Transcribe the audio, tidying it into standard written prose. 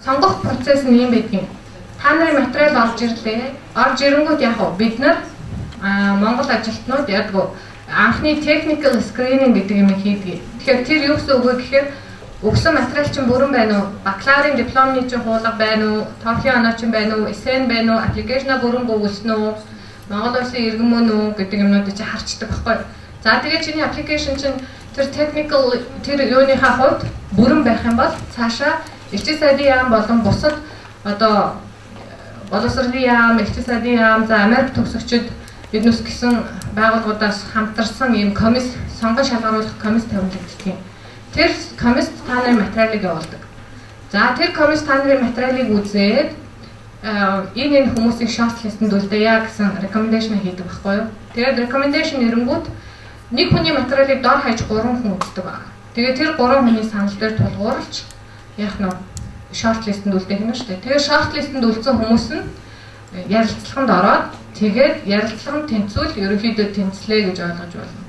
Сонгох процесс нь юм байдгийн. Та нарын материал орж ирлээ. Орж ирэнгүүт яг бид нар Монгол ажилтнууд ядгүй анхны technical screening гэдэг юм хийдэг. Тэгэхээр тэр юу гэсэн үг вэ гэхээр өгсөн материал чинь бүрэн байна уу? Бакалаврын дипломны чинь хуулга байна уу? TOEFL оноо чинь байна уу? Essay байна уу? Application-а бүрэн гүйцэнэ үү? Монгол улсын иргэн мөн үү гэдэг юмнуудыг чи харцдаг байхгүй. За тэгээд чиний application чинь тэр technical тэр юуныхаа хувьд бүрэн байх юм бол цаашаа элчин сайдын яам болон бусад одоо боловсролын яам, элчин сайдын яам, за Америк төгсөгчид биднес гэсэн байгууллагуудаас хамтарсан ийм комисс сонгон шалгаруулах комисс тавилагддаг. Тэр комисс та нарын материалыг явуулдаг. За тэр комисс та нарын материалыг үзээд энэ хүмүүсийг шортлистэнд үлдээе гэсэн recommendation хийдэг байхгүй юу? Тэгээд recommendation ирэнгүүт нэг хүний материалыг дор хаяж 3 хүн үздэг байна. Тэгээд тэр 3 хүний санал дээр тулгуурлаж яг нь шортлистэнд үлдээх нь шүү дээ. Тэгээд шортлистэнд үлдсэн хүмүүс нь ярилцлаганд ороод тэгээд ярилцлага нь тэнцвэл ерөнхийдөө тэнцлээ гэж ойлгож байна.